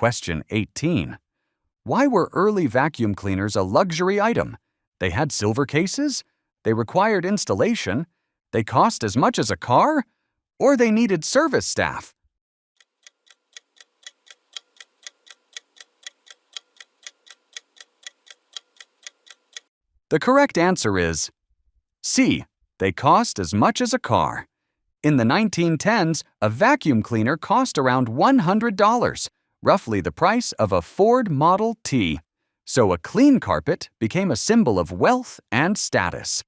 Question 18. Why were early vacuum cleaners a luxury item? They had silver cases? They required installation? They cost as much as a car? Or they needed service staff? The correct answer is C. They cost as much as a car. In the 1910s, a vacuum cleaner cost around $100, roughly the price of a Ford Model T. So a clean carpet became a symbol of wealth and status.